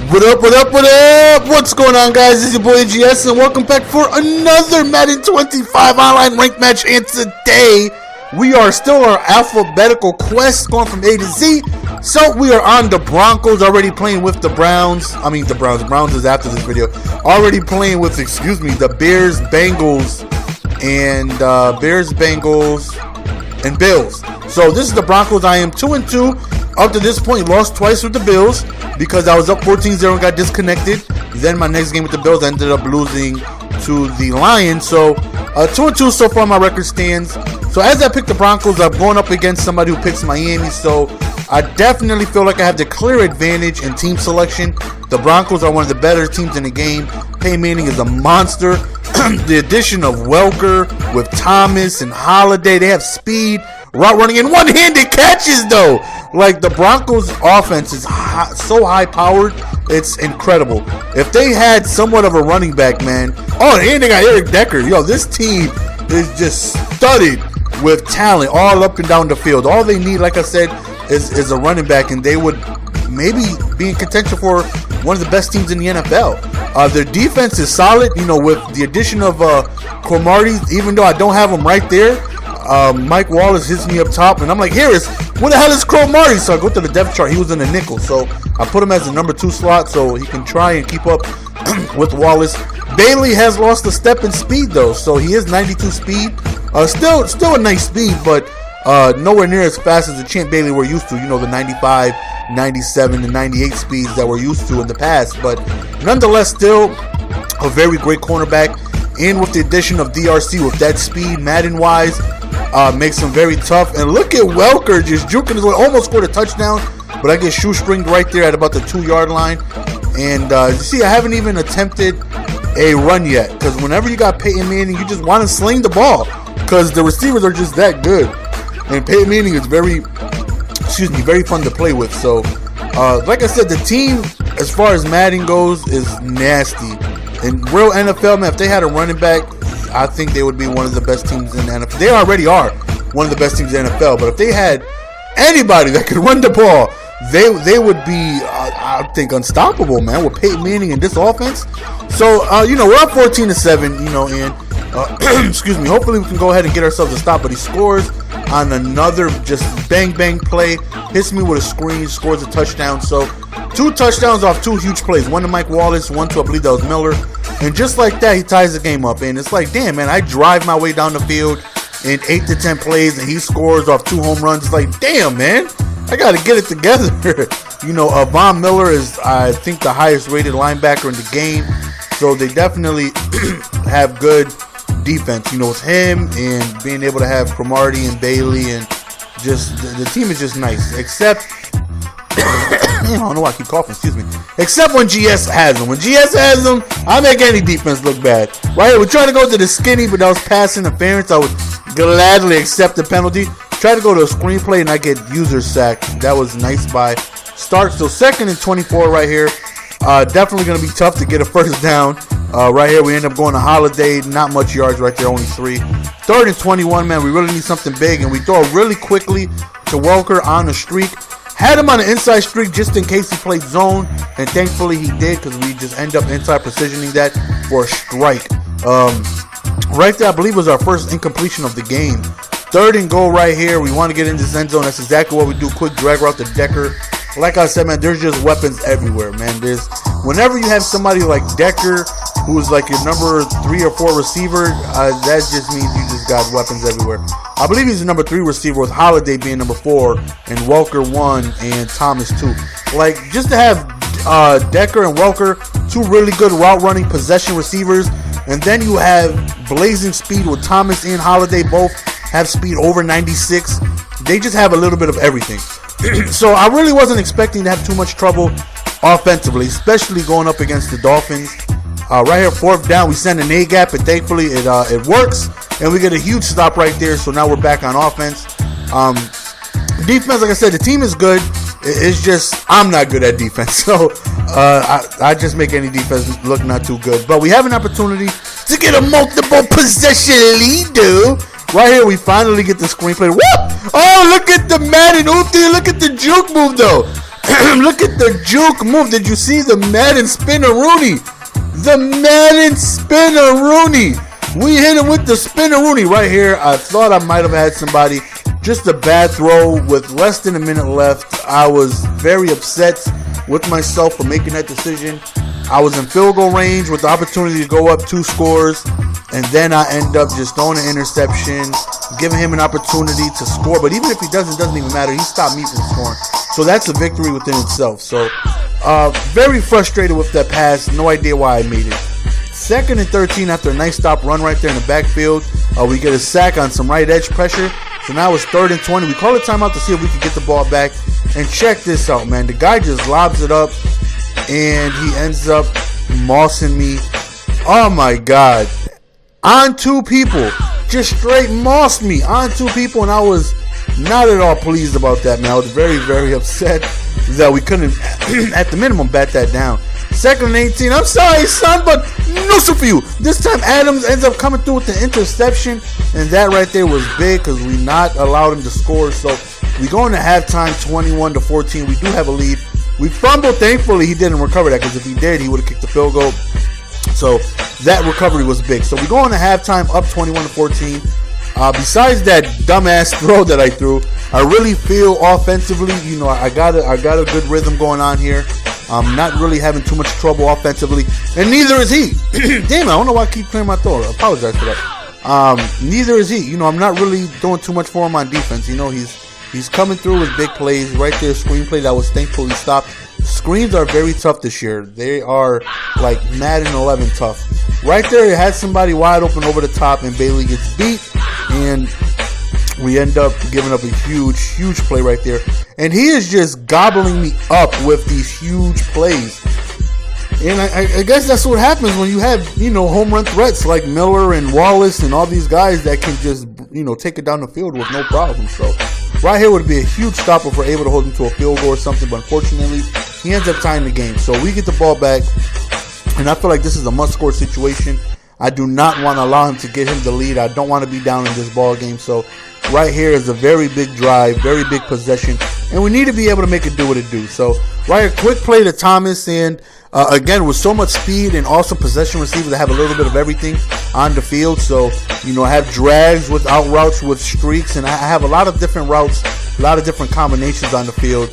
What up, what up, what up? What's going on, guys? This is your boy GS, and welcome back for another Madden 25 online ranked match. And today, we are still our alphabetical quest going from A to Z. So, we are on the Broncos, already playing with the Browns. Browns is after this video. Already playing with, the Bears, Bengals, and Bills. So, this is the Broncos. I am 2-2. Up to this point, lost twice with the Bills because I was up 14-0 and got disconnected. Then my next game with the Bills, I ended up losing to the Lions. So 2-2 so far my record stands. So as I pick the Broncos, I'm going up against somebody who picks Miami. So I definitely feel like I have the clear advantage in team selection. The Broncos are one of the better teams in the game. Peyton Manning is a monster. The addition of Welker with Thomas and Holiday, they have speed, route running, and one-handed catches though. Like, the Broncos offense is so high powered, it's incredible. If they had somewhat of a running back, man. Oh, and they got Eric Decker. Yo, this team is just studded with talent all up and down the field. All they need, like I said, is a running back, and they would maybe be in contention for one of the best teams in the NFL. Their defense is solid, with the addition of Cromartie. Even though I don't have him right there, Mike Wallace hits me up top, and I'm like, Harris, where the hell is Cromartie? So I go to the depth chart. He was in the nickel, so I put him as the number 2 slot so he can try and keep up with Wallace. Bailey has lost a step in speed though, so he is 92 speed. Still a nice speed, but nowhere near as fast as the Champ Bailey we're used to. The 95, 97, and 98 speeds that we're used to in the past. But nonetheless, still a very great cornerback. And with the addition of DRC with that speed, Madden-wise, makes him very tough. And look at Welker just juking his way. Almost scored a touchdown, but I get shoestringed right there at about the 2-yard line. And you see, I haven't even attempted a run yet, because whenever you got Peyton Manning, you just want to sling the ball because the receivers are just that good. And Peyton Manning is very fun to play with. So, like I said, the team, as far as Madden goes, is nasty. In real NFL, man, if they had a running back, I think they would be one of the best teams in the NFL. They already are one of the best teams in the NFL. But if they had anybody that could run the ball, they would be, I think, unstoppable, man, with Peyton Manning and this offense. So, we're up 14-7, and hopefully we can go ahead and get ourselves a stop. But he scores on another just bang play, hits me with a screen, scores a touchdown. So 2 touchdowns off 2 huge plays, one to Mike Wallace, one to, I believe that was Miller. And just like that, he ties the game up. And it's like, damn, man, I drive my way down the field in 8 to 10 plays, and he scores off 2 home runs. It's like, damn, man, I got to get it together. Von Miller is, I think, the highest rated linebacker in the game. So they definitely have good defense, with him and being able to have Cromartie and Bailey, and just the team is just nice. Except, I don't know why I keep coughing, except when GS has them. When GS has them, I make any defense look bad. Right here, we're trying to go to the skinny, but that was pass interference. I would gladly accept the penalty. Try to go to a screenplay, and I get user sack. That was nice by Stark. So 2nd and 24 right here. Definitely going to be tough to get a first down. Right here, we end up going to Holiday. Not much yards right there, only 3. 3rd and 21, man. We really need something big, and we throw it really quickly to Welker on the streak. Had him on an inside streak just in case he played zone, and thankfully he did, because we just end up inside precisioning that for a strike. Right there, I believe, was our first incompletion of the game. 3rd and goal right here. We want to get into this end zone. That's exactly what we do. Quick drag route to Decker. Like I said, man, there's just weapons everywhere, man. Whenever you have somebody like Decker, who's like your number 3 or 4 receiver, that just means you just got weapons everywhere. I believe he's the number 3 receiver, with Holiday being number 4 and Welker 1 and Thomas 2. Like, just to have Decker and Welker, 2 really good route running possession receivers, and then you have blazing speed with Thomas and Holiday, both have speed over 96. They just have a little bit of everything. So I really wasn't expecting to have too much trouble offensively, especially going up against the Dolphins. Right here, 4th down, we send an A gap, and thankfully it works, and we get a huge stop right there. So now we're back on offense. Defense, like I said, the team is good. It's just I'm not good at defense, so I just make any defense look not too good. But we have an opportunity to get a multiple possession lead, dude. Right here, we finally get the screenplay. Whoop! Oh, look at the Madden Ulti. Look at the juke move, though. Look at the juke move. Did you see the Madden spinner Rooney? The Madden spinner Rooney. We hit him with the spinner Rooney right here. I thought I might have had somebody. Just a bad throw with less than a minute left. I was very upset with myself for making that decision. I was in field goal range with the opportunity to go up 2 scores, and then I end up just throwing an interception, giving him an opportunity to score. But even if he doesn't, it doesn't even matter. He stopped me from scoring. So that's a victory within itself. So very frustrated with that pass. No idea why I made it. 2nd and 13 after a nice stop run right there in the backfield. We get a sack on some right edge pressure. So now it's 3rd and 20. We call a timeout to see if we can get the ball back. And check this out, man. The guy just lobs it up, and he ends up mossing me. Oh, my God. On 2 people. Just straight mossed me on 2 people, and I was not at all pleased about that, man. I was very, very upset that we couldn't, at the minimum, bat that down. 2nd and 18. I'm sorry, son, but no so for you. This time, Adams ends up coming through with the interception, and that right there was big because we not allowed him to score. So we go into halftime, 21-14. We do have a lead. We fumbled. Thankfully, he didn't recover that, because if he did, he would have kicked the field goal. So that recovery was big. So we go into halftime, up 21-14. Besides that dumbass throw that I threw, I really feel offensively, you know, I got a good rhythm going on here. I'm not really having too much trouble offensively, and neither is he. Damn, I don't know why I keep clearing my throat. I apologize for that. Neither is he. You know, I'm not really doing too much for him on defense. You know, he's coming through with big plays. Right there, screenplay that was thankfully stopped. Screens are very tough this year. They are like Madden 11 tough. Right there, it had somebody wide open over the top, and Bailey gets beat, and we end up giving up a huge play right there. And he is just gobbling me up with these huge plays. And I guess that's what happens when you have, you know, home run threats like Miller and Wallace and all these guys that can just, you know, take it down the field with no problem. So right here would be a huge stop if we're able to hold him to a field goal or something. But unfortunately, he ends up tying the game. So we get the ball back, and I feel like this is a must-score situation. I do not want to allow him to get him the lead. I don't want to be down in this ball game. So right here is a very big drive, very big possession, and we need to be able to make it do what it do. So right here, quick play to Thomas, and again, with so much speed and also possession receivers that have a little bit of everything on the field. So, you know, I have drags with out routes with streaks, and I have a lot of different routes, a lot of different combinations on the field.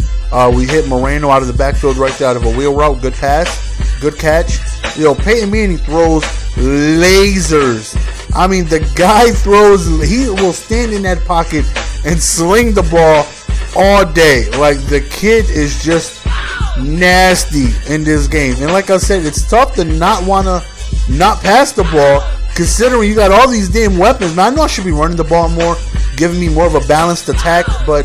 We hit Moreno out of the backfield right there out of a wheel route. Good pass, good catch. You know, Peyton Manning throws lasers. I mean, the guy throws, he will stand in that pocket and sling the ball all day. Like, the kid is just nasty in this game. And like I said, it's tough to not want to not pass the ball, considering you got all these damn weapons. Now, I know I should be running the ball more, giving me more of a balanced attack, but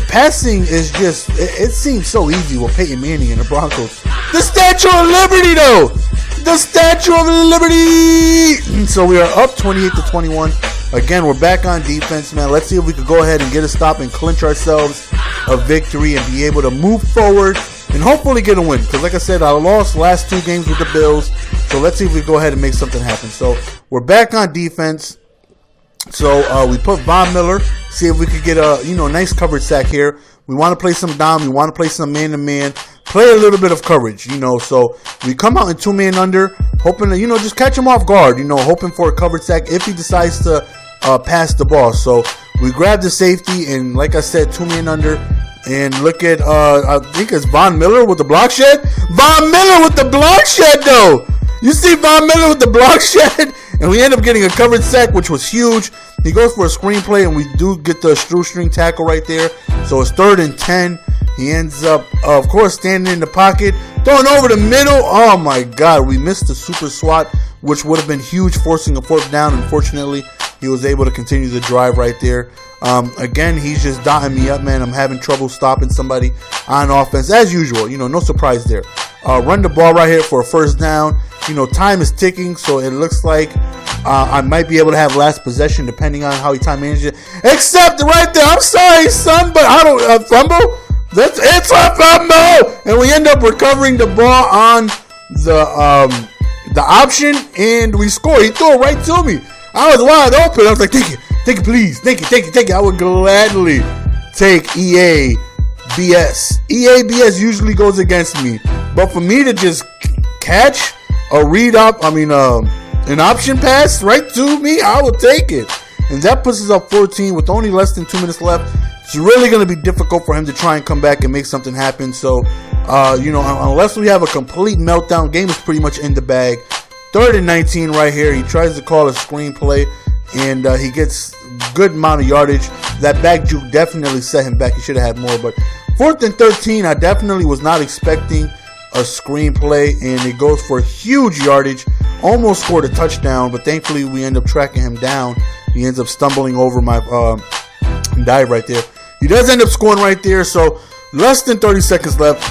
passing is just, it seems so easy with Peyton Manning and the Broncos. The Statue of Liberty, though! The Statue of Liberty! So we are up 28-21. Again, we're back on defense, man. Let's see if we could go ahead and get a stop and clinch ourselves a victory and be able to move forward and hopefully get a win. Because like I said, I lost last 2 games with the Bills. So let's see if we go ahead and make something happen. So we're back on defense. So we put Von Miller, see if we could get a, you know, nice coverage sack here. We want to play some dime. We want to play some man-to-man. Play a little bit of coverage, you know. So we come out in 2-man under, hoping to, you know, just catch him off guard, you know, hoping for a coverage sack if he decides to pass the ball. So we grab the safety, and like I said, 2-man under. And look at, I think it's Von Miller with the block shed. Von Miller with the block shed, though. You see Von Miller with the block shed? And we end up getting a coverage sack, which was huge. He goes for a screenplay, and we do get the shoestring tackle right there. So it's 3rd and 10. He ends up, of course, standing in the pocket, throwing over the middle. Oh, my God. We missed the super swat, which would have been huge, forcing a 4th down. Unfortunately, he was able to continue the drive right there. Again, he's just dotting me up, man. I'm having trouble stopping somebody on offense, as usual. You know, no surprise there. Run the ball right here for a 1st down. You know, time is ticking, so it looks like I might be able to have last possession depending on how he time manages it. Except right there, I'm sorry, son, but I don't fumble. It's a fumble, and we end up recovering the ball on the option, and we score. He threw it right to me. I was wide open. I was like, take it, please, take it. I would gladly take EA BS. EA BS usually goes against me, but for me to just catch a an option pass right to me, I will take it. And that puts us up 14 with only less than 2 minutes left. It's really going to be difficult for him to try and come back and make something happen. So, unless we have a complete meltdown, game is pretty much in the bag. 3rd and 19 right here. He tries to call a screenplay, and he gets good amount of yardage. That back juke definitely set him back. He should have had more. But 4th and 13, I definitely was not expecting a screenplay, and it goes for huge yardage. Almost scored a touchdown, but thankfully we end up tracking him down. He ends up stumbling over my dive right there. He does end up scoring right there, so less than 30 seconds left.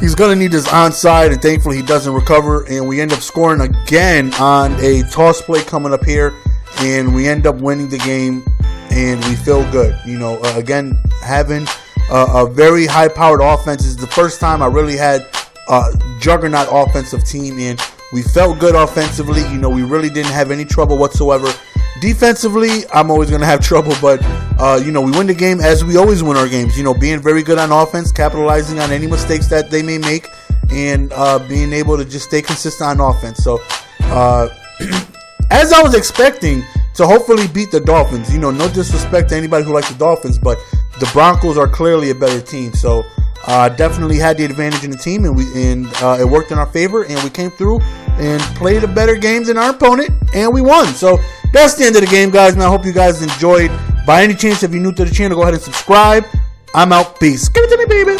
He's going to need his onside, and thankfully he doesn't recover, and we end up scoring again on a toss play coming up here, and we end up winning the game, and we feel good. Again, having a very high-powered offense is the first time I really had a juggernaut offensive team, and we felt good offensively. We really didn't have any trouble whatsoever. Defensively, I'm always going to have trouble, but, we win the game as we always win our games. Being very good on offense, capitalizing on any mistakes that they may make, and being able to just stay consistent on offense. So, as I was expecting to hopefully beat the Dolphins, no disrespect to anybody who likes the Dolphins, but the Broncos are clearly a better team. So, definitely had the advantage in the team, and it worked in our favor, and we came through and played a better game than our opponent, and we won. So that's the end of the game, guys, and I hope you guys enjoyed. By any chance, if you're new to the channel, go ahead and subscribe. I'm out. Peace. Give it to me, baby.